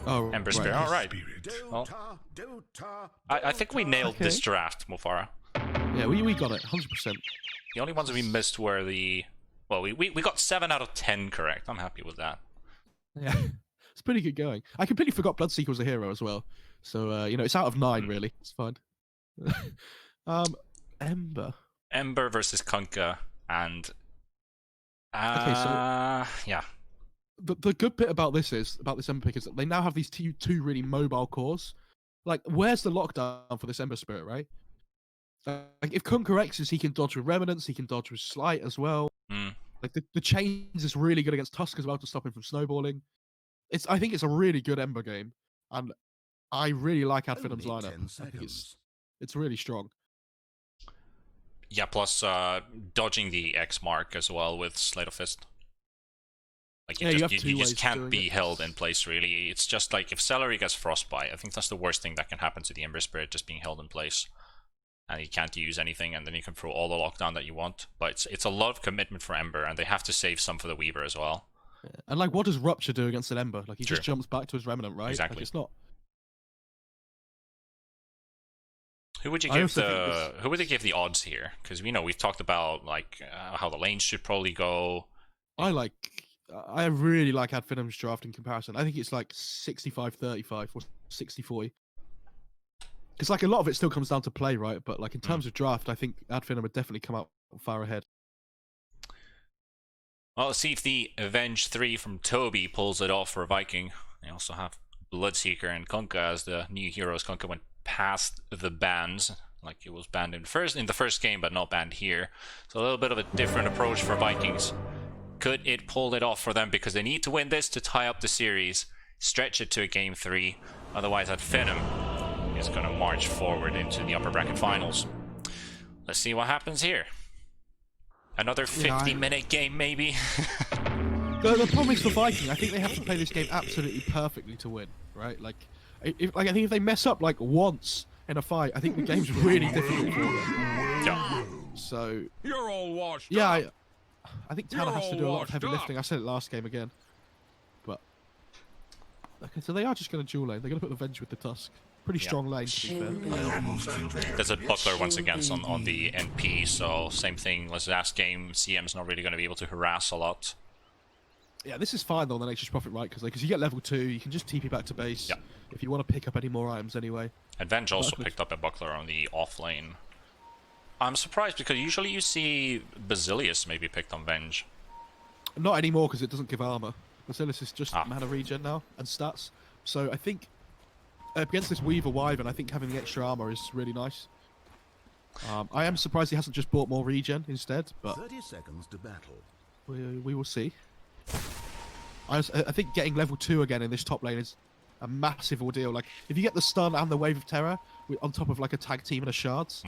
Oh, Ember Spirit. All right. Well, I think we nailed this draft, Mufara. Yeah, we got it 100%. The only ones we missed were the... Well, we got 7 out of 10 correct. I'm happy with that. Yeah, it's pretty good going. I completely forgot Bloodseeker was a hero as well. So, you know, it's out of 9, really. It's fine. Ember. Ember versus Kunkka, and... okay, so... yeah. The good bit about this Ember pick is that they now have these two really mobile cores. Like, where's the lockdown for this Ember Spirit, right? Like, if Kunkka X's, he can dodge with Remnants, he can dodge with Slight as well. Like, the chains is really good against Tusk as well to stop him from snowballing. I think it's a really good Ember game, and I really like Finem's lineup. I think it's really strong. Yeah, plus dodging the X mark as well with Slate of Fist. Like you just can't be held in place, really. It's just like if Celery gets Frostbite, I think that's the worst thing that can happen to the Ember Spirit, just being held in place. And you can't use anything, and then you can throw all the lockdown that you want. But it's a lot of commitment for Ember, and they have to save some for the Weaver as well. Yeah. And like, what does Rupture do against an Ember? Like, he just jumps back to his Remnant, right? Exactly. Like, it's not... Who would you give the odds here? Because we've talked about like how the lanes should probably go. I really like Finem's draft in comparison. I think it's like 65-35 or 60-40. Because like a lot of it still comes down to play, right? But like in terms of draft, I think Finem would definitely come out far ahead. Well, let's see if the Avenge 3 from Toby pulls it off for Viking. They also have Bloodseeker and Kunkka as the new heroes. Kunkka went past the bans, like it was banned in the first game, but not banned here. So a little bit of a different approach for Vikings. Could it pull it off for them? Because they need to win this to tie up the series, stretch it to a game 3. Otherwise, Finem is going to march forward into the upper bracket finals. Let's see what happens here. Another 50-minute game, maybe. The problem is for Viking, I think they have to play this game absolutely perfectly to win, right? Like, I think if they mess up like once in a fight, I think the game's really difficult for them. Yeah. So you're all washed. Yeah, I think Tanner has to do a lot of heavy lifting. I said it last game again, but okay, so they are just going to dual lane. They're going to put the Venge with the Tusk. Pretty strong lane, to be fair. There's a Buckler once again on the NP, so same thing. Last game, CM's not really going to be able to harass a lot. Yeah, this is fine though on the Nature's Prophet, right? Because you get level 2, you can just TP back to base if you want to pick up any more items anyway. And Venge also picked up a Buckler on the off lane. I'm surprised because usually you see Basilius maybe picked on Venge. Not anymore because it doesn't give armor. Basilius is just mana regen now and stats. So I think against this Weaver Wyvern, I think having the extra armor is really nice. I am surprised he hasn't just bought more regen instead, but 30 seconds to battle. We will see. I think getting level 2 again in this top lane is a massive ordeal. Like, if you get the stun and the Wave of Terror on top of like a tag team and a shards,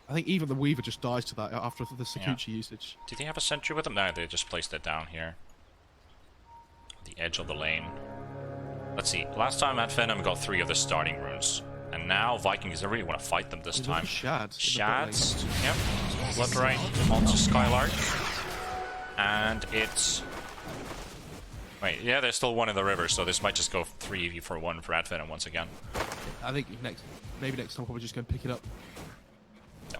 I think even the Weaver just dies to that after the Sakuchi usage. Did he have a sentry with him? No, they just placed it down here. The edge of the lane. Let's see. Last time Finem got 3 of the starting runes. And now Vikings don't really want to fight them this time. Shads. Yep. Blood Rain onto Skylark. And it's... Wait, yeah, there's still one in the river, so this might just go 3v1 for Finem once again. I think maybe next time we'll just go and pick it up. Yeah.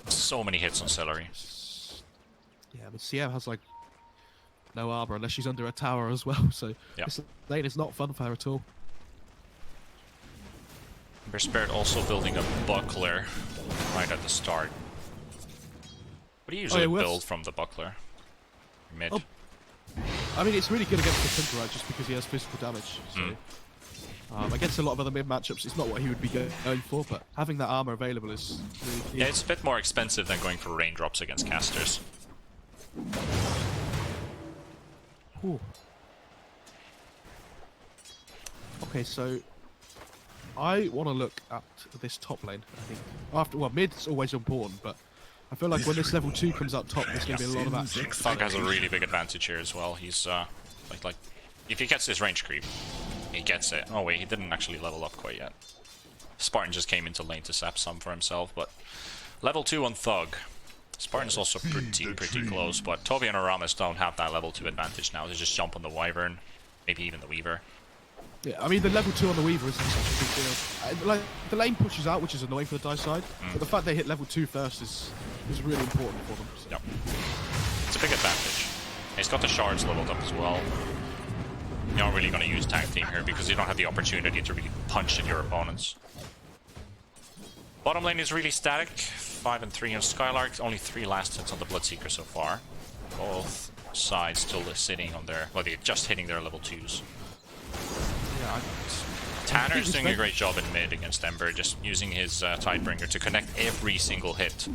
So many hits on Celery. Yeah, but CM has like no armor unless she's under a tower as well, so this lane is not fun for her at all. Ember Spirit also building a Buckler right at the start. What do you usually build from the Buckler? Mid. Oh. I mean, it's really good against the Tinker, right, just because he has physical damage. So, against a lot of other mid matchups, it's not what he would be going for, but having that armor available is really key. Yeah, it's a bit more expensive than going for raindrops against casters. Ooh. Okay, so I want to look at this top lane. I think mid's always important, but I feel like when this level 2 comes out top, there's going to be a lot of action. Thug has a really big advantage here as well. He's like if he gets this range creep, he gets it. Oh wait, he didn't actually level up quite yet. Spartan just came into lane to sap some for himself, but level 2 on Thug. Spartan's also pretty close, but Toby and Aramis don't have that level 2 advantage now. They just jump on the Wyvern, maybe even the Weaver. Yeah, I mean the level 2 on the Weaver isn't such a big deal. Like the lane pushes out, which is annoying for the dice side, but the fact they hit level 2 first is really important for them. So. Yep. It's a big advantage. He's got the shards leveled up as well. You're not really going to use tag team here because you don't have the opportunity to really punch at your opponents. Bottom lane is really static. 5 and 3 on Skylark. Only 3 last hits on the Bloodseeker so far. Both sides still sitting on their... Well, they're just hitting their level 2s. Yeah, Tanner is doing a great job in mid against Ember, just using his Tidebringer to connect every single hit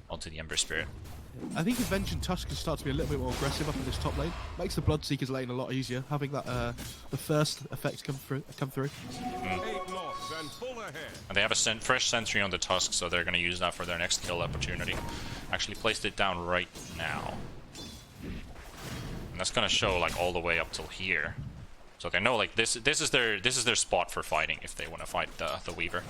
onto the Ember Spirit. I think Avenge and Tusk can start to be a little bit more aggressive up in this top lane. Makes the Bloodseeker's lane a lot easier, having that the first effect come through. And they have a fresh sentry on the Tusk, so they're going to use that for their next kill opportunity. Actually placed it down right now. And that's going to show like all the way up till here. So they know like this is their spot for fighting if they want to fight the Weaver.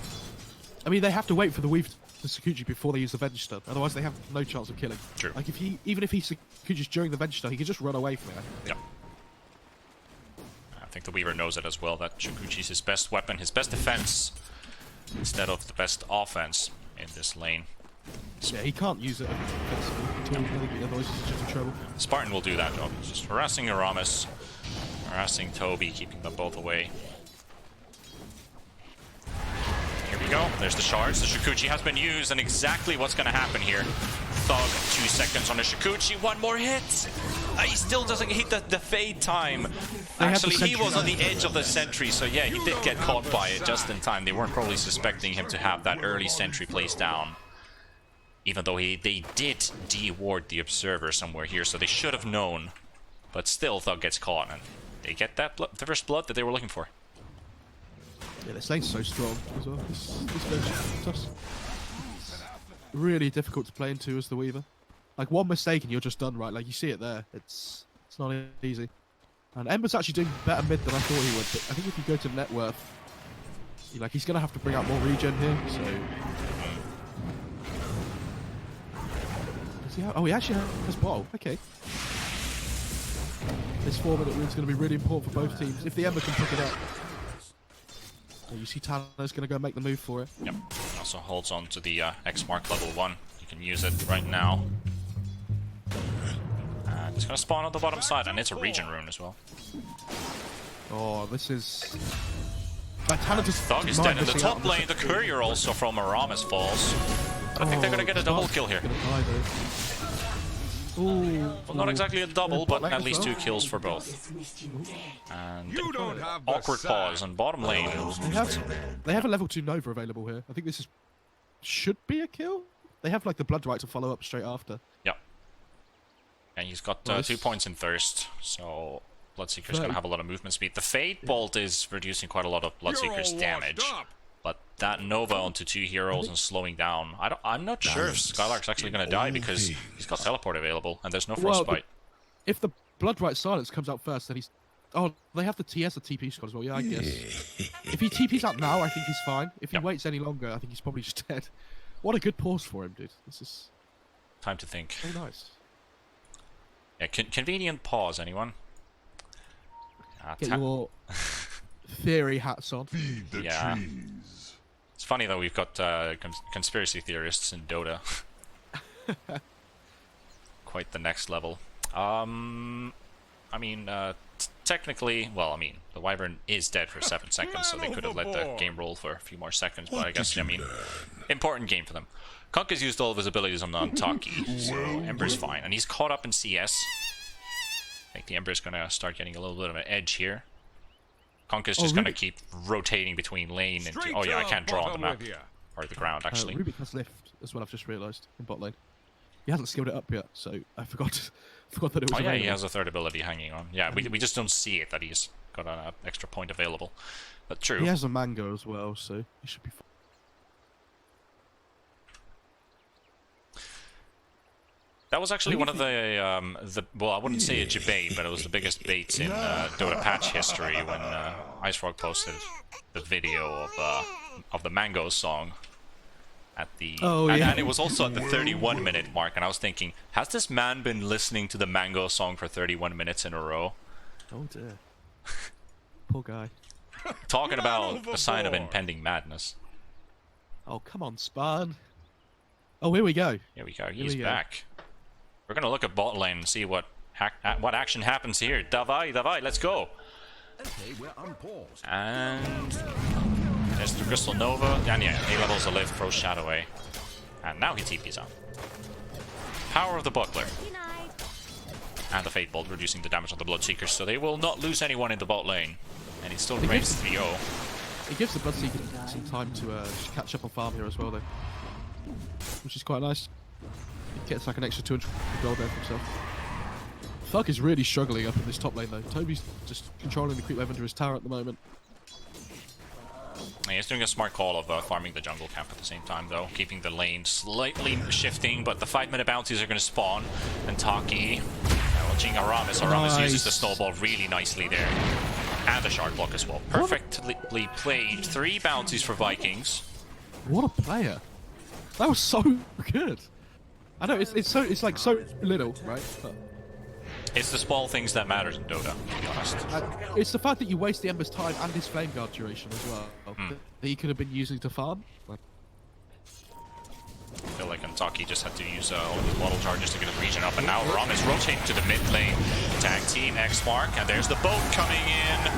I mean, they have to wait for the Weaver to Sakuchi before they use the Venge Stun, otherwise they have no chance of killing. True. Like even if he Sakuchis during the Venge Stun, he can just run away from it. Yep. I think the Weaver knows it as well, that Sakuchi's his best weapon, his best defense, instead of the best offense in this lane. Yeah, he can't use it offensively, otherwise he's just in trouble. Spartan will do that job. He's just harassing Aramis, harassing Toby, keeping them both away. Here we go. There's the shards. The Shikuchi has been used, and exactly what's going to happen here. Thug, 2 seconds on the Shikuchi. 1 more hit. He still doesn't hit the fade time. Actually, he was on the edge of the sentry, so yeah, he did get caught by it just in time. They weren't probably suspecting him to have that early sentry placed down. Even though they did de-ward the observer somewhere here, so they should have known. But still, Thug gets caught, and they get that the first blood that they were looking for. Yeah, this lane's so strong as well. This Tusk. Really difficult to play into as the Weaver. Like one mistake and you're just done, right? Like you see it there. It's not easy. And Ember's actually doing better mid than I thought he would. But I think if you go to net worth, he's gonna have to bring out more regen here. So. Oh, he actually has bottle. Okay. This 4-minute rune is going to be really important for both teams. If the Ember can pick it up. You see Tanner's going to go make the move for it. Yep. Also holds on to the X mark level 1. You can use it right now. And it's going to spawn on the bottom side, and it's a regen rune as well. Oh, this is... Thug is dead in the top lane. The courier also from Aramis falls. But I think they're going to get a double kill here. Ooh. Well, not exactly a double, but at least 2 kills for both. And awkward pause on bottom lane. They have a level 2 Nova available here. I think this should be a kill. They have like the Blood Right to follow up straight after. Yep. And he's got 2 points in Thirst, so Bloodseeker's going to have a lot of movement speed. The Fade Bolt is reducing quite a lot of Bloodseeker's damage. But that Nova onto 2 heroes and slowing down, I'm not sure if Skylark's actually going to die because he's got teleport available and there's no frostbite. If the Blood Right Silence comes out first, then he's... Oh, they have the TS, the TP squad as well, yeah, I guess. If he TPs out now, I think he's fine. If he waits any longer, I think he's probably just dead. What a good pause for him, dude. This is... Time to think. Very nice. Yeah, convenient pause, anyone? Get your theory hats on. Yeah. It's funny though, we've got conspiracy theorists in Dota. Quite the next level. I mean, technically, well, I mean, the Wyvern is dead for 7 seconds, so they could have let the game roll for a few more seconds, but I guess, I mean, important game for them. Kunk has used all of his abilities on Taki, so Ember's fine, and he's caught up in CS. I think the Ember's gonna start getting a little bit of an edge here. Kunk is just gonna keep rotating between lane and... Oh yeah, I can't draw on the map. Or the ground, actually. Rubik has lift as well, I've just realised, in bot lane. He hasn't skilled it up yet, so I forgot that it was available. He has a 3rd ability hanging on. Yeah, we just don't see it, that he's got an extra point available. But true. He has a mango as well, so he should be fine. That was actually one of the well, I wouldn't say a debate, but it was the biggest baits in Dota patch history when IceFrog posted the video of the Mango song at the and it was also at the 31-minute mark, and I was thinking, has this man been listening to the Mango song for 31 minutes in a row? Oh dear. poor guy. Talking about a sign of impending madness. Oh, come on, Spawn. Oh, here we go. Here we go. He's back. We're gonna look at bot lane and see what action happens here. Davai, let's go. Okay, we're unpaused. And there's the Crystal Nova. And yeah, A levels a lift, throws Shadow away. And now he TP's out. Power of the Buckler. And the Fate Bolt reducing the damage on the Bloodseekers, so they will not lose anyone in the bot lane. And he still remains 3-0. It gives the Bloodseekers some time to catch up on farm here as well, though. Which is quite nice. He gets like an extra 200 gold there for himself. Thug is really struggling up in this top lane, though. Toby's just controlling the creep wave under his tower at the moment. He's doing a smart call of farming the jungle camp at the same time, though. Keeping the lane slightly shifting, but the 5-minute bounties are going to spawn. And Taki watching Aramis. Aramis uses the snowball really nicely there. And the shard block as well. Perfectly played. 3 bounties for Vikings. What a player. That was so good. I know, it's like so little, right? But it's the small things that matters in Dota, to be honest. It's the fact that you waste the Ember's time and his Flame Guard duration as well that he could have been using to farm. Like, I feel like Taki just had to use all of his bottle charges to get his region up, and now Aramis rotating to the mid lane. Tag team X Mark, and there's the boat coming in.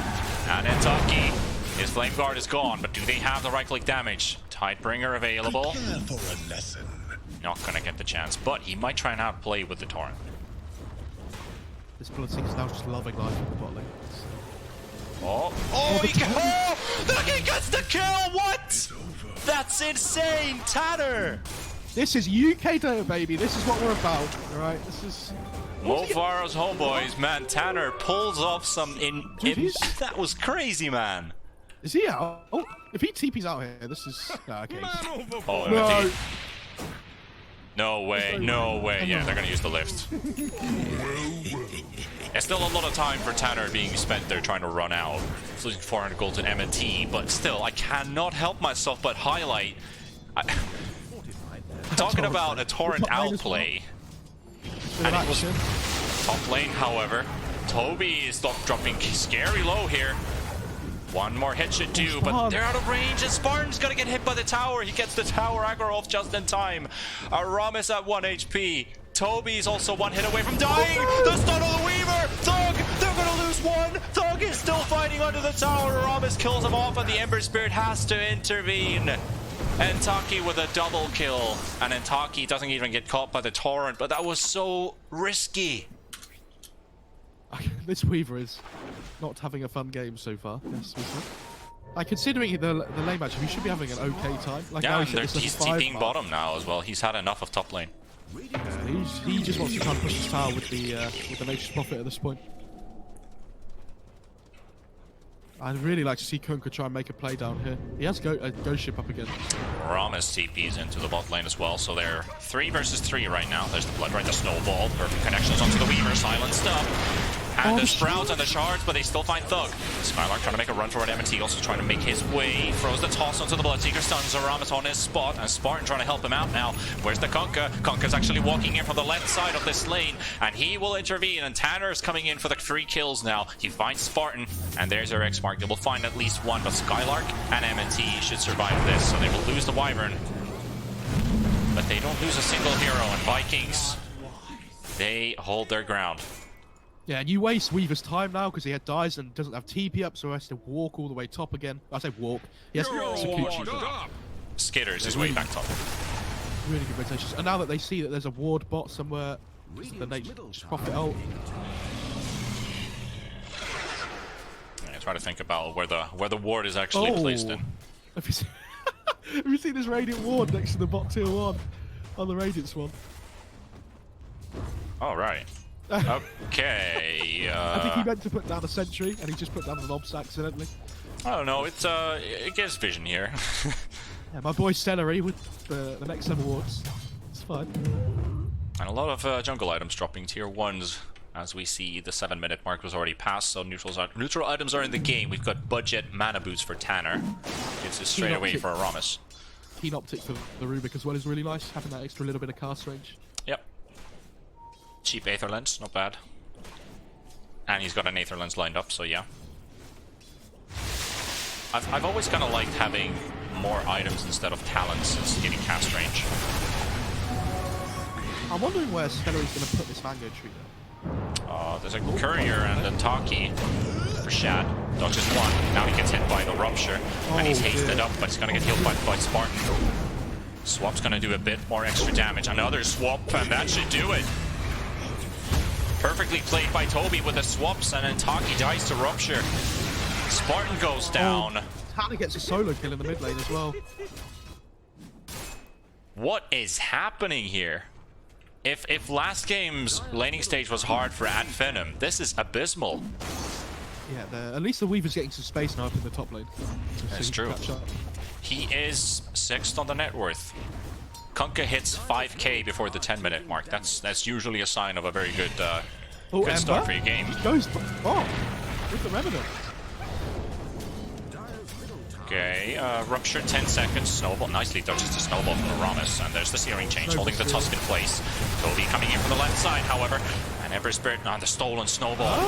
And Taki, his Flame Guard is gone, but do they have the right click damage? Tidebringer available. For a lesson. Not gonna get the chance, but he might try and outplay with the Torrent. this Bloodseeker's now just loving life in the bot lane. He gets the kill! What? That's insane, Tanner! This is UK Dota, baby. This is what we're about, alright? This is... Mofaro's homeboys, man. Tanner pulls off some that was crazy, man. Is he out? Oh, if he TP's out here, this is... okay. Oh, no. No way, no way. Yeah, they're gonna use the lift. There's still a lot of time for Tanner being spent there trying to run out. He's losing 400 gold to M&T, but still, I cannot help myself but highlight... Talking about a Torrent outplay. And it was top lane, however. Toby is dropping scary low here. One more hit should do, but they're out of range, and Spartan's gonna get hit by the tower. He gets the tower aggro off just in time. Aramis at 1 HP. Toby's also 1 hit away from dying. The stun of the Weaver! Thug! They're gonna lose 1! Thug is still fighting under the tower. Aramis kills him off, and the Ember Spirit has to intervene. And Taki with a double kill. And then Taki doesn't even get caught by the Torrent, but that was so risky. This Weaver is not having a fun game so far. Yes, like, considering the lane matchup, he should be having an okay time. Like, yeah, he's TPing bottom now as well. He's had enough of top lane. Yeah, he just wants to try and push his tower with the Nature's Prophet at this point. I'd really like to see Kunkka try and make a play down here. He has a ghost ship up again. Ramis TPs into the bot lane as well, so they're 3 versus 3 right now. There's the Blood Right, the Snowball, perfect connections onto the Weaver, silenced up. And the Sprouts and the Shards, but they still find Thug. Skylark trying to make a run for it. M&T also trying to make his way. Throws the toss onto the Bloodseeker, stuns Aramis on his spot, and Spartan trying to help him out now. Where's the Kunkka? Kunkka's actually walking in from the left side of this lane, and he will intervene, and Tanner's coming in for the 3 kills now. He finds Spartan, and there's their X-Mark. They will find at least 1, but Skylark and M&T should survive this, so they will lose the Wyvern. But they don't lose a single hero, and Vikings, they hold their ground. Yeah, and you waste Weaver's time now because he had dies and doesn't have TP up, so he has to walk all the way top again. I say walk. He has to Skitters his way back top. Really good rotations. And now that they see that there's a ward bot somewhere, the Nature's Prophet ult. Yeah, try to think about where the ward is actually placed in. Have you seen this Radiant ward next to the bot tier 1 on the Radiant Swan? All right. Okay. I think he meant to put down a sentry, and he just put down an obs accidentally. I don't know. It gives vision here. Yeah, my boy Celery with the next level wards. It's fine. And a lot of jungle items dropping tier 1s. As we see, the 7-minute mark was already passed, so neutral items are in the game. We've got budget mana boots for Tanner. It's a straight away for Aramis. Keen optic for the Rubik as well is really nice, having that extra little bit of cast range. Yep. Cheap Aether Lens, not bad. And he's got an Aether Lens lined up, so yeah. I've always kind of liked having more items instead of talents as giving cast range. I'm wondering where Celery's going to put this mango tree though. There's a courier and a Taki for Shad. Dodges one. Now he gets hit by the rupture. And he's hasted up, but he's going to get healed by Spartan. Swap's going to do a bit more extra damage. Another swap, and that should do it. Perfectly played by Toby with the swaps, and then Taki dies to rupture. Spartan goes down. Tanner gets a solo kill in the mid lane as well. What is happening here? If last game's laning stage was hard for Finem, this is abysmal. Yeah, at least the Weaver's getting some space now up in the top lane. That's true. He is 6th on the net worth. Kunkka hits 5k before the 10-minute mark. That's usually a sign of a very good good start for your game. He goes with the Remnant. Okay, rupture 10 seconds, snowball, nicely dodges the snowball from Aramis, and there's the searing change, holding the Tusk in place. Toby coming in from the left side, however, and Ember Spirit on the stolen snowball.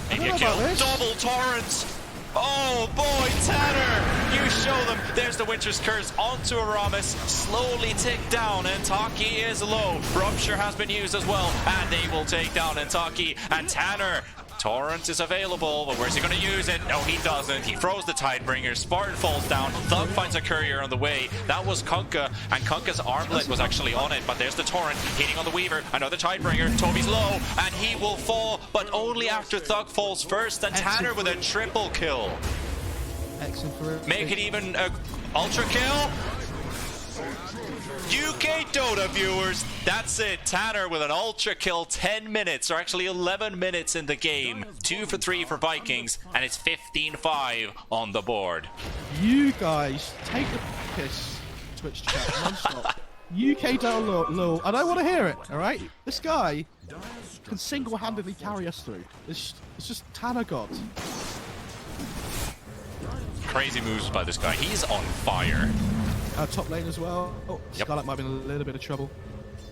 Maybe a kill, double torrents! Oh boy, Tanner! You show them. There's the Winter's Curse onto Aramis, slowly tick down, and Taki is low. Rupture has been used as well, and they will take down Taki and Tanner. Torrent is available, but where's he going to use it? No, he doesn't. He throws the Tidebringer. Spartan falls down. Thug finds a courier on the way. That was Kunkka, and Kunkka's armlet was actually on it, but there's the Torrent hitting on the Weaver. Another Tidebringer. Toby's low, and he will fall, but only after Thug falls first, and Tanner with a triple kill. Excellent for it. Make it even a ultra kill. UK Dota viewers, that's it. Tanner with an ultra kill, 10 minutes, or actually 11 minutes in the game. 2 for 3 for Vikings, and it's 15-5 on the board. You guys take the piss, Twitch chat, non-stop. UK Dota lol. I don't want to hear it, alright? This guy can single-handedly carry us through. It's just Tanner God. Crazy moves by this guy. He's on fire. Top lane as well. Oh, Yep. Skylark might be in a little bit of trouble.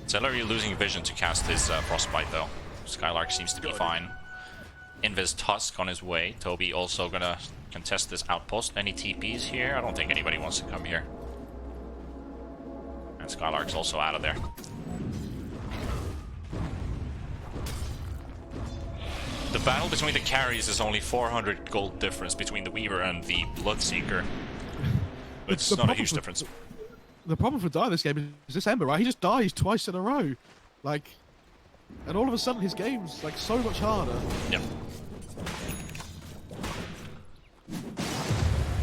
Celery losing vision to cast his Frostbite though. Skylark seems to be fine. Invis Tusk on his way. Toby also gonna contest this outpost. Any TPs here? I don't think anybody wants to come here. And Skylark's also out of there. The battle between the carries is only 400 gold difference between the Weaver and the Bloodseeker. It's not a huge difference. The problem for Dyer this game is this Ember, right? He just dies twice in a row. Like, and all of a sudden his game's like so much harder. Yep.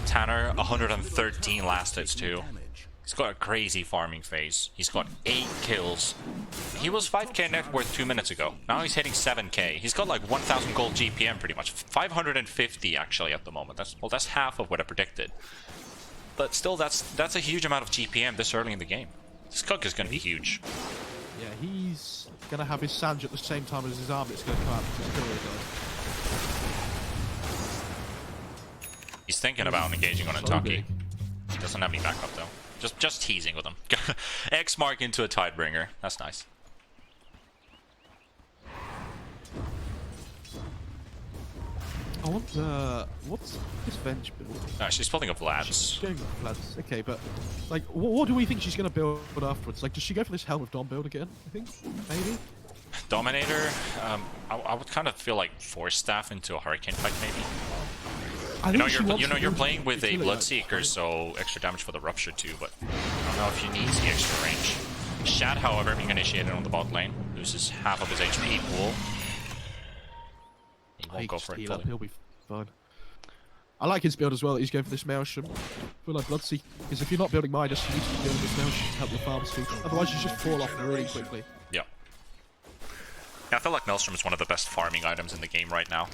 Tanner, 113 last hits too. He's got a crazy farming phase. He's got 8 kills. He was 5k net worth 2 minutes ago. Now he's hitting 7k. He's got like 1,000 gold GPM pretty much. 550 actually at the moment. That's half of what I predicted. But still, that's a huge amount of GPM this early in the game. This cook is going to be huge. Yeah, he's going to have his Sanj at the same time as his armlet's going to come out. He's thinking about engaging on a Taki. Doesn't have any backup though. Just teasing with him. X mark into a Tidebringer. That's nice. I want what's this Venge build? She's building a Vlad's. Vlad's. Okay, but like, what do we think she's gonna build afterwards? Like, does she go for this Helm of Dom build again? I think maybe. Dominator. I would kind of feel like force staff into a Hurricane fight maybe. You're playing with a Bloodseeker, so extra damage for the Rupture too. But I don't know if she needs the extra range. Shad, however, being initiated on the bot lane, loses half of his HP pool. He won't go for it fully. He'll be fine. I like his build as well. He's going for this Maelstrom. I feel like Bloodseeker, because if you're not building Midas, you need to be building this Maelstrom to help your farm speed. Otherwise, you just fall off really quickly. Yeah. I feel like Maelstrom is one of the best farming items in the game right now.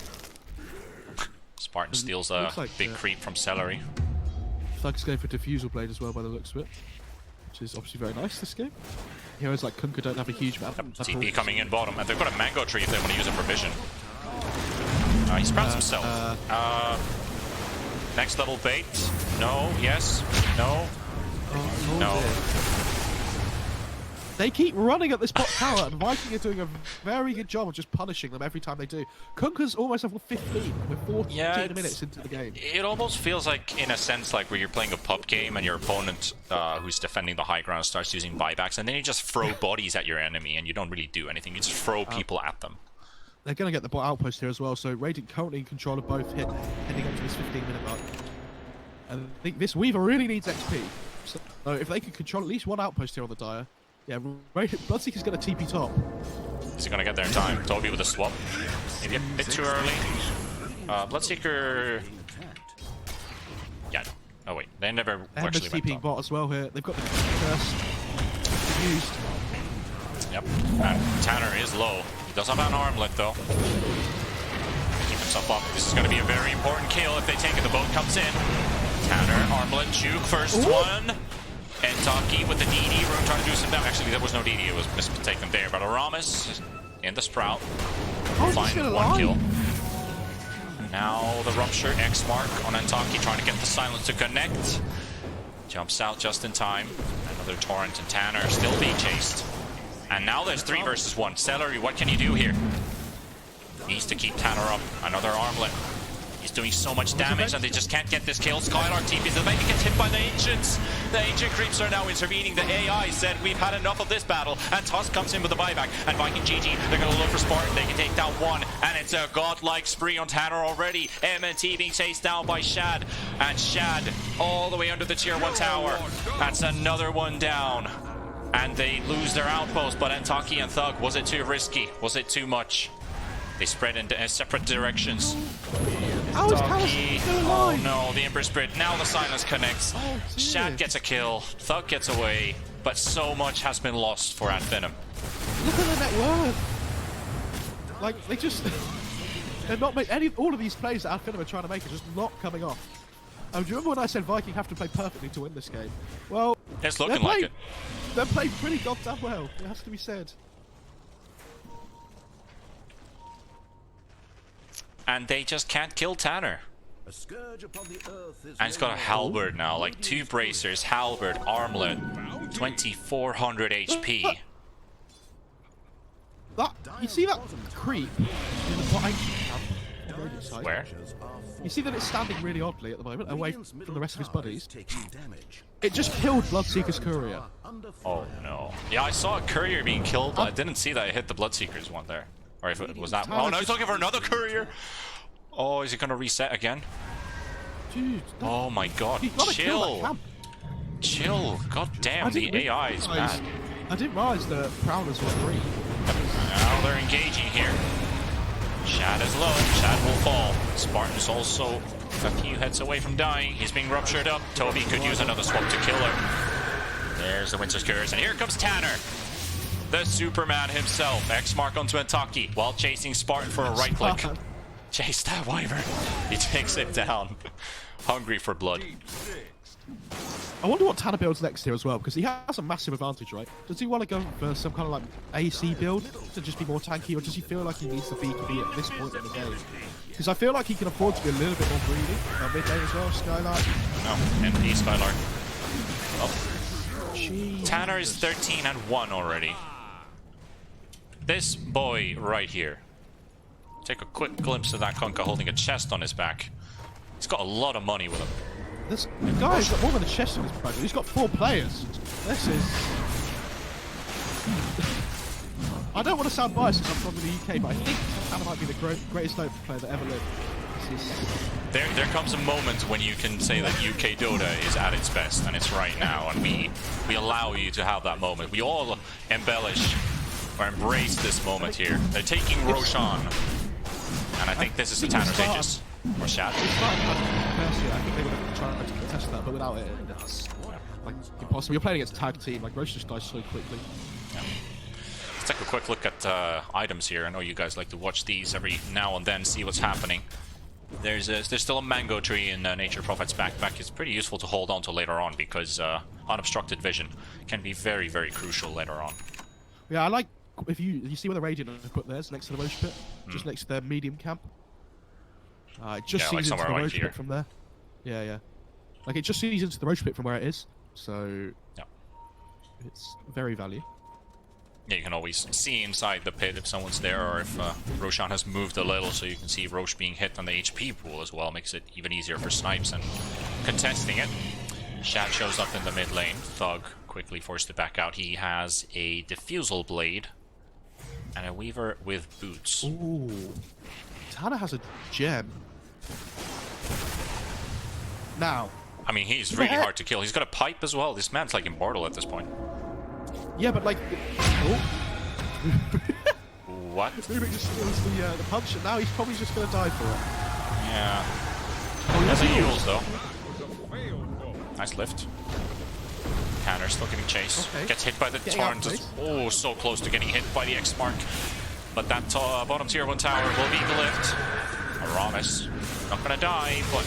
Spartan steals a big creep from Celery. Thug's going for Diffusal Blade as well by the looks of it, which is obviously very nice this game. Heroes like Kunkka don't have a huge amount. TP coming in bottom, and they've got a Mango Tree if they want to use it for vision. He sprouts himself. Next level bait. No, yes, no, no. They keep running at this bot tower, and Viking are doing a very good job of just punishing them every time they do. Kunka's almost level 15. We're 14 minutes into the game. It almost feels like, in a sense, like where you're playing a pub game and your opponent who's defending the high ground starts using buybacks, and then you just throw bodies at your enemy and you don't really do anything. You just throw people at them. They're going to get the bot outpost here as well, so Radiant currently in control of both heading up to this 15-minute mark. And I think this Weaver really needs XP. So if they could control at least one outpost here on the Dire, yeah, Bloodseeker's going to TP top. Is he going to get there in time? Toby with a swap. Maybe a bit too early. Bloodseeker... Yeah. Oh wait, they never actually went TPing bot as well here. They've got the curse used. Yep. And Tanner is low. He does have an armlet though. Keep himself up. This is going to be a very important kill if they take it. The boat comes in. Tanner, armlet, juke, first one. En-VODs with the DD room trying to do some damage. Actually, there was no DD, it was mistaken there. But Aramis in the Sprout. Find one kill. Now the Rupture X mark on En-VODs trying to get the silence to connect. Jumps out just in time. Another Torrent and Tanner still being chased. And now there's 3 versus 1. Celery, what can you do here? Needs to keep Tanner up. Another armlet. He's doing so much damage and they just can't get this kill. Skylark TPs, the baby gets hit by the Ancients. The Ancient creeps are now intervening. The AI said, we've had enough of this battle. And Tusk comes in with the buyback. And Viking GG, they're going to look for Spartan. They can take down one. And it's a godlike spree on Tanner already. MNT being chased down by Shad. And Shad all the way under the tier 1 tower. That's another one down. And they lose their outpost. But En-VODs and Thug, was it too risky? Was it too much? They spread into separate directions. Oh no, the Ember Spirit. Now the silence connects. Shad gets a kill. Thug gets away. But so much has been lost for Finem. Look at their net worth. Like, they just... they're not making... all of these plays that Finem are trying to make are just not coming off. Do you remember when I said Viking have to play perfectly to win this game? Well... It's looking like it. They're playing pretty goddamn well. It has to be said. And they just can't kill Tanner. And he's got a halberd now, like 2 bracers, halberd, armlet, 2400 HP. You see that creep in the bottom camp side? Where? You see that it's standing really oddly at the moment, away from the rest of his buddies. It just killed Bloodseeker's courier. Oh no. Yeah, I saw a courier being killed, but I didn't see that it hit the Bloodseeker's one there. Or if it was that. Oh no, he's looking for another courier! Oh, is he gonna reset again? Dude, oh my god, chill! Chill, god damn, the AI is bad. I didn't realize the Prowlers were free. Now they're engaging here. Shad is low, Shad will fall. Spartan's also a few heads away from dying. He's being ruptured up. Toby could use another swap to kill her. There's the Winter's Curse, and here comes Tanner. The Superman himself. X mark onto En-VODs while chasing Spartan for a right click. Chase that Wyvern. He takes it down. Hungry for blood. I wonder what Tanner builds next here as well, because he has a massive advantage, right? Does he want to go for some kind of like AC build to just be more tanky, or does he feel like he needs the BKB at this point in the game? Because I feel like he can afford to be a little bit more greedy. Mid lane as well, Skylark. No, MP Skylark. Oh. Jeez. Tanner is 13 and 1 already. This boy right here. Take a quick glimpse of that Kunkka holding a chest on his back. He's got a lot of money with him. This guy's got more than a chest on his back. He's got 4 players. This is... I don't want to sound biased because I'm from the UK, but I think Tanner might be the greatest Dota player that ever lived. There comes a moment when you can say that UK Dota is at its best, and it's right now, and we allow you to have that moment. We all embellish or embrace this moment here. They're taking Roshan, and I think this is the Tanner's Aegis. Or Shad. I think they would have tried to contest that, but without it, it's like impossible. You're playing against a tag team, like Roche just dies so quickly. Yeah. Let's take a quick look at items here. I know you guys like to watch these every now and then, see what's happening. There's still a mango tree in Nature Prophet's backpack. It's pretty useful to hold on to later on because unobstructed vision can be very, very crucial later on. Yeah, I like if you see where the Radiant have put theirs next to the Roche pit, just next to their medium camp. It just sees into the Roche pit from there. Yeah, yeah. Like it just sees into the Roche pit from where it is, so yeah. It's very value. Yeah, you can always see inside the pit if someone's there, or if Roshan has moved a little, so you can see Roche being hit on the HP pool as well. Makes it even easier for snipes and contesting it. Shad shows up in the mid lane. Thug quickly forced it back out. He has a Diffusal Blade and a Weaver with boots. Ooh. Tanner has a gem. Now. I mean, he's really hard to kill. He's got a pipe as well. This man's like immortal at this point. Yeah, but like... Oh. What? Rubik just steals the punch, and now he's probably just going to die for it. Yeah. Oh, Has a Yules, though. Nice lift. Tanner still getting chased. Okay. Gets hit by the torrent. Oh, so close to getting hit by the X mark. But that bottom tier 1 tower will be the lift. Aramis not going to die, but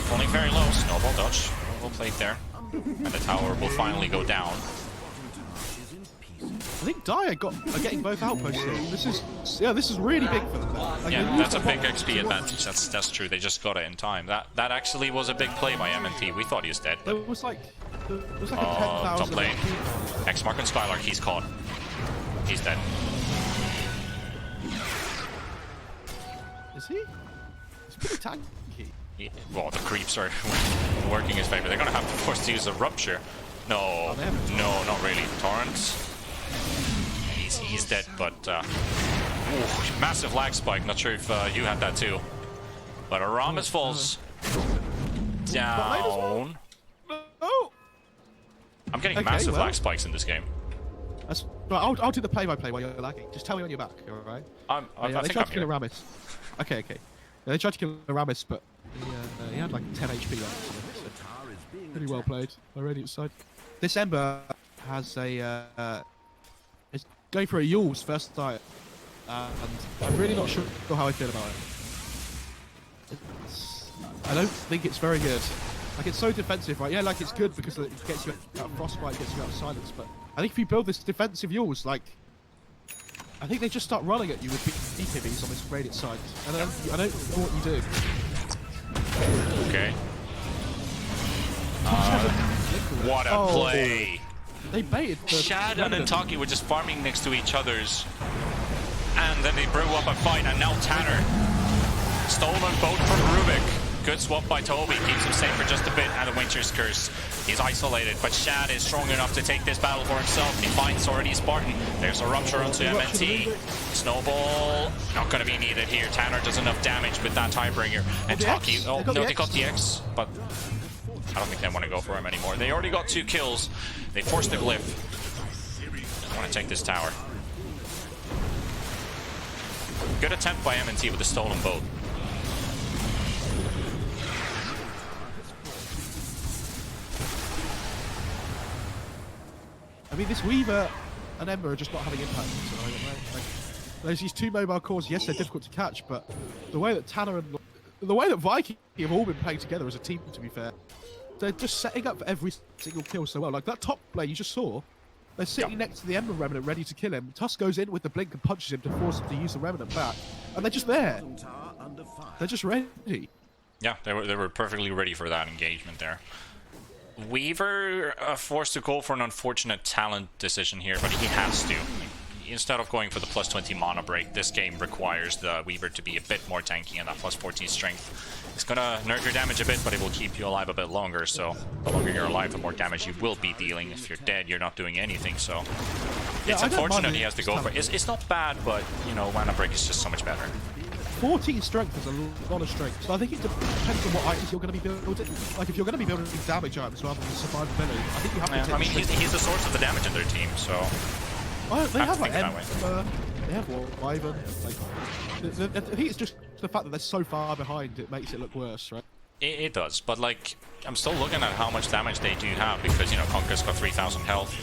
falling very low. Snowball dodge. Well played there. And the tower will finally go down. I think Dire are getting both outposts here. This is really big for them. Like, Yeah, that's a big XP advantage. That's true. They just got it in time. That actually was a big play by MNT. We thought he was dead. But... It was like a 10,000. Top lane. X Mark and Skylark. He's caught. He's dead. Is he? He's pretty tanky. Well, the creeps are working in his favor. They're gonna have to force to use a rupture. No, no, not really. Torrent. He's dead, but ooh, massive lag spike. Not sure if you had that too. But Aramis falls down. Oh! I'm getting massive lag spikes in this game. I'll do the play-by-play while you're lagging. Just tell me when you're back, alright? I They think tried I'm to kill here. Aramis. Okay. Yeah, they tried to kill Aramis, but he had like 10 HP left. So pretty well played. Already inside. This Ember has a... is going for a Yules first diet. And I'm really not sure how I feel about it. I don't think it's very good. Like, it's so defensive, right? Yeah, like, it's good because it gets you out of frostbite, gets you out of silence, but I think if you build this defensive Yules, like, I think they just start running at you with big DKBs on this radiant side, and I don't know what you do. Okay. What a play! They baited the Shad and Intaki were just farming next to each other's, and then they brew up a fight, and now Tanner. Stolen boat from Rubik. Good swap by Toby, keeps him safe for just a bit, and the Winter's Curse. He's isolated, but Shad is strong enough to take this battle for himself. He finds already Spartan. There's a rupture onto MNT. Snowball, not going to be needed here. Tanner does enough damage with that Tidebringer. And Taki, oh no, they got the X, but I don't think they want to go for him anymore. They already got 2 kills. They forced the glyph. They want to take this tower. Good attempt by MNT with the stolen boat. I mean, this Weaver and Ember are just not having impact tonight, right? Like, there's these 2 mobile cores. Yes, they're difficult to catch, but the way that Tanner and the way that Viking have all been playing together as a team, to be fair, they're just setting up for every single kill so well. Like that top lane you just saw, they're sitting next to the Ember Remnant ready to kill him. Tusk goes in with the blink and punches him to force him to use the Remnant back, and they're just there. They're just ready. Yeah, they were perfectly ready for that engagement there. Weaver forced to go for an unfortunate talent decision here, but he has to. Instead of going for the plus 20 mana break, this game requires the Weaver to be a bit more tanky, and that plus 14 strength. It's gonna nerf your damage a bit, but it will keep you alive a bit longer, so the longer you're alive, the more damage you will be dealing. If you're dead, you're not doing anything, so... It's unfortunate he has to go for it. It's not bad, but, you know, mana break is just so much better. 14 strength is a lot of strength, so I think it depends on what items you're going to be building. Like, if you're going to be building damage items rather than survivability, I think you have to take... I mean, he's the source of the damage in their team, so... Well, they have like Ember, they have Wyvern, like... I think it's just the fact that they're so far behind, it makes it look worse, right? It does, but like, I'm still looking at how much damage they do have, because, you know, Conker's got 3,000 health.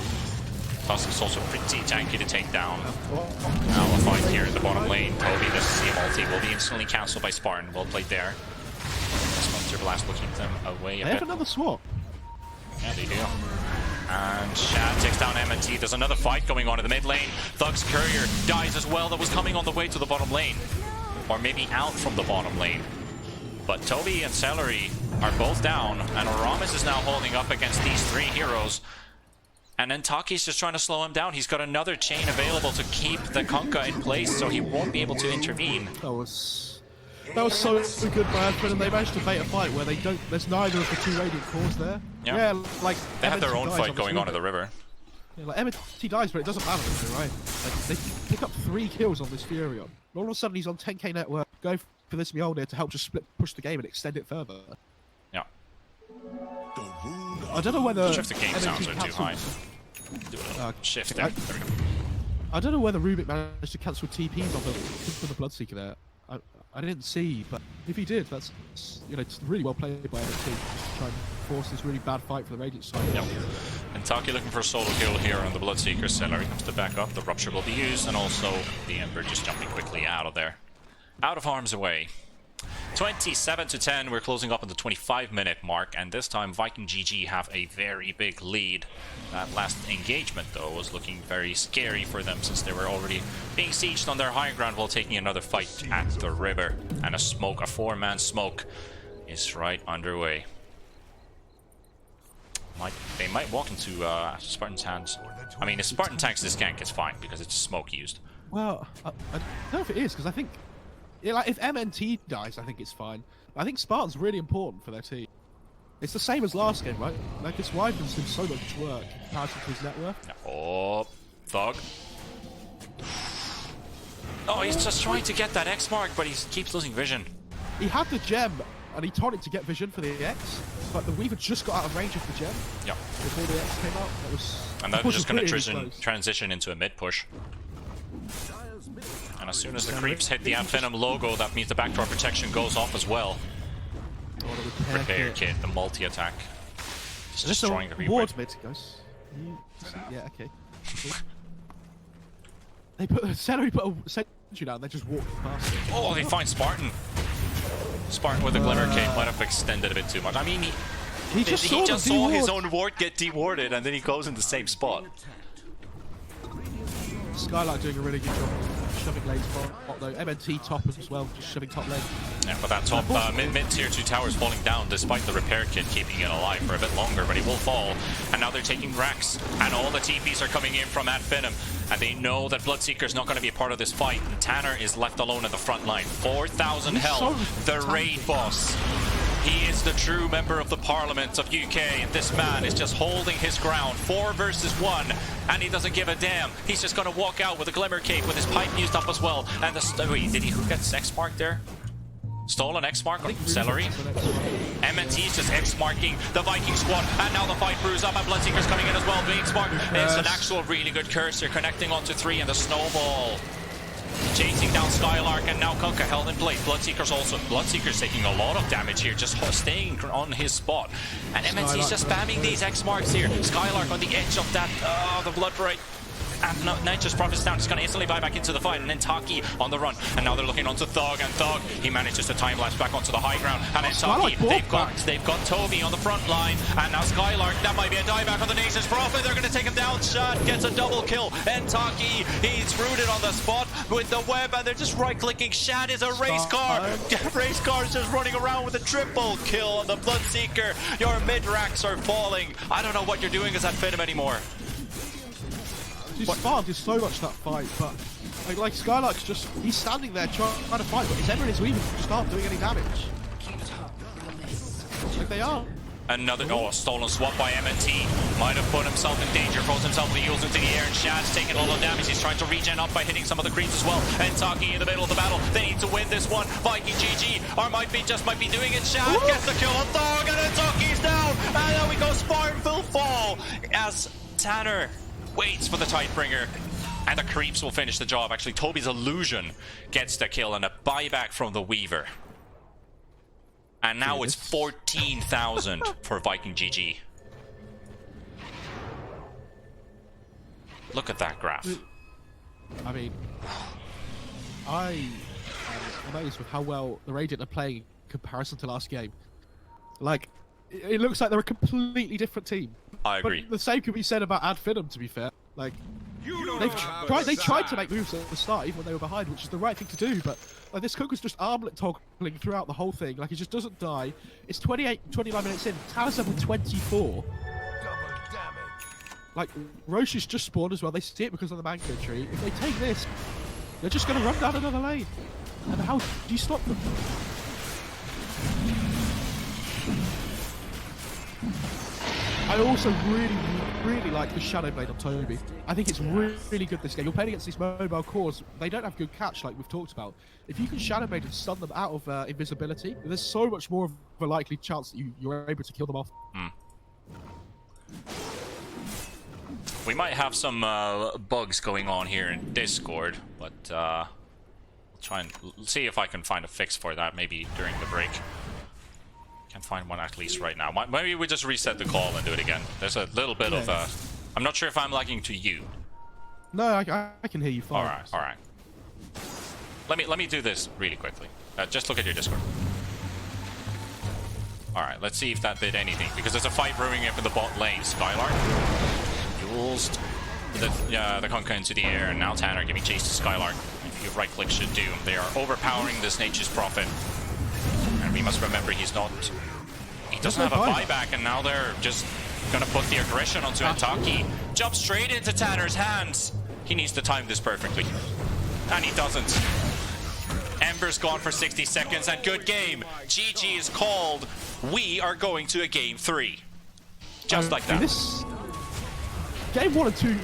Tusk is also pretty tanky to take down. Now a fight here in the bottom lane. Toby, the CM ulti will be instantly cancelled by Spartan. Well played there. This Monster Blast will keep them away a bit. They have another swap. Yeah, they do. And Shad takes down MNT. There's another fight going on in the mid lane. Thug's courier dies as well. That was coming on the way to the bottom lane. Or maybe out from the bottom lane. But Toby and Celery are both down. And Aramis is now holding up against these 3 heroes. And then Taki's just trying to slow him down. He's got another chain available to keep the Kunkka in place, so he won't be able to intervene. That was so good by Finem. They managed to bait a fight where they don't. There's neither of the two Radiant cores there. Yeah, like they have their MNT own dies fight going on in the the river. Yeah, like MNT dies, but it doesn't matter, right? Like they pick up 3 kills on this Furion. All of a sudden he's on 10k network. Go for this Mjolnir to help just push the game and extend it further. Yeah. I don't know whether Shift the game sounds are too high. Do a little shift there. There we go. I don't know whether Rubik managed to cancel TPs on the Bloodseeker there. I didn't see, but if he did, that's, you know, it's really well played by MNT just to try and force this really bad fight for the Radiant side. Yep. And Taki looking for a solo kill here on the Bloodseeker. Celery comes to back up. The Rupture will be used, and also the Ember just jumping quickly out of there. Out of harm's way. 27-10, we're closing up on the 25-minute mark, and this time Viking GG have a very big lead. That last engagement, though, was looking very scary for them since they were already being sieged on their high ground while taking another fight at the river. And a 4-man smoke is right underway. They might walk into Spartan's hands. I mean, if Spartan tanks this gank, it's fine because it's smoke used. Well, I don't know if it is, because I think, yeah, like if MNT dies, I think it's fine. I think Spartan's really important for their team. It's the same as last game, right? Like, this Wyvern's did so much work in comparison to his net worth. Oh, Thug. Oh, he's just trying to get that X mark, but he keeps losing vision. He had the gem, and he taunted to get vision for the X, but the Weaver just got out of range of the gem. Yeah. Before the X came out. That was... And that's just going to transition into a mid push. And as soon as the creeps hit the En-Venom logo, that means the backdoor protection goes off as well. Oh, Repair kit, the multi-attack. Just destroying the ward mid, guys. Yeah, okay. They put Celery put a sentry down, they just walked past it. Oh, they find Spartan. Spartan with the Glimmer Cape might have extended a bit too much. I mean, he just saw his own ward get dewarded, and then he goes in the same spot. Skylark doing a really good job shoving lane spot though. MNT top as well, just shoving top lane. Yeah, but that top mid tier 2 tower is falling down despite the repair kit keeping it alive for a bit longer, but he will fall. And now they're taking Rax, and all the TPs are coming in from En-Venom, and they know that Bloodseeker's not going to be a part of this fight. And Tanner is left alone in the front line. 4,000 health, the raid boss. He is the true member of the Parliament of UK, and this man is just holding his ground. 4 versus 1, and he doesn't give a damn. He's just going to walk out with a Glimmer Cape with his pipe used up as well. And the wait, did he get X mark there? Stolen X mark on Celery. MNT is just X marking the Viking squad, and now the fight brews up, and Bloodseeker's coming in as well. Being smart, it's an actual really good cursor connecting onto 3, and the snowball. Chasing down Skylark, and now Kunkka held in place. Bloodseeker's taking a lot of damage here, just staying on his spot. And MNT's just spamming these X marks here. Skylark on the edge of that, the Blood Bright. And Nature's Prophet's down, just gonna instantly buy back into the fight, and then Taki on the run. And now they're looking onto Thug, and Thug, he manages to time lapse back onto the high ground. And then Taki, they've got Toby on the front line, and now Skylark, that might be a dieback on the Nature's Prophet. They're gonna take him down. Shot gets a double kill, and Taki, he's rooted on the spot with the web, and they're just right-clicking. Shad is a race car. Race car's just running around with a triple kill on the Bloodseeker. Your mid-racks are falling. I don't know what you're doing as that Finem anymore. Spartan did so much that fight, but like Skylark's just, he's standing there trying to fight, but his Ember and his Weaver just aren't doing any damage. Like they are. Another stolen swap by MNT. Might have put himself in danger, throws himself with the heels into the air, and Shad's taking a lot of damage. He's trying to regen up by hitting some of the creeps as well. And Taki in the middle of the battle. They need to win this one. Viking GG, or might be doing it. Shad gets the kill on Thug, and then Taki's down. And then we go Spartan will fall as Tanner waits for the Tidebringer, and the creeps will finish the job. Actually, Toby's illusion gets the kill, and a buyback from the Weaver. And now it's 14,000 for Viking GG. Look at that graph. I mean, I am amazed with how well the Radiant are playing in comparison to last game. Like, it looks like they're a completely different team. I agree. But the same could be said about Finem, to be fair. Like, they tried to make moves at the start, even when they were behind, which is the right thing to do, but like, this Cook was just armlet toggling throughout the whole thing. Like, he just doesn't die. It's 29 minutes in. Talus up with 24. Like, Roche is just spawned as well. They see it because of the mango tree. If they take this, they're just going to run down another lane. And how do you stop them? I also really like the Shadow Blade on Toby. I think it's really good this game. You're playing against these mobile cores. They don't have good catch like we've talked about. If you can Shadow Blade and stun them out of invisibility, there's so much more of a likely chance that you're able to kill them off. We might have some bugs going on here in Discord, but I'll try and see if I can find a fix for that maybe during the break. Can't find one at least right now. Maybe we just reset the call and do it again. There's a little bit of I'm not sure if I'm lagging to you. No, I can hear you fine. All right. Let me do this really quickly. Just look at your Discord. All right, let's see if that did anything because there's a fight brewing up in the bot lane. Skylark duels the Conker into the air, and now Tanner giving chase to Skylark. If you right click should do. They are overpowering this Nature's Prophet. And we must remember he doesn't have a buyback, and now they're just gonna put the aggression onto Ataki. Jump straight into Tanner's hands. He needs to time this perfectly. And he doesn't. Ember's gone for 60 seconds, and good game. GG is called. We are going to a game 3. Just like that. This game 1 and 2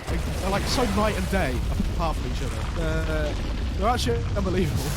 are like so night and day apart from each other. They're actually unbelievable.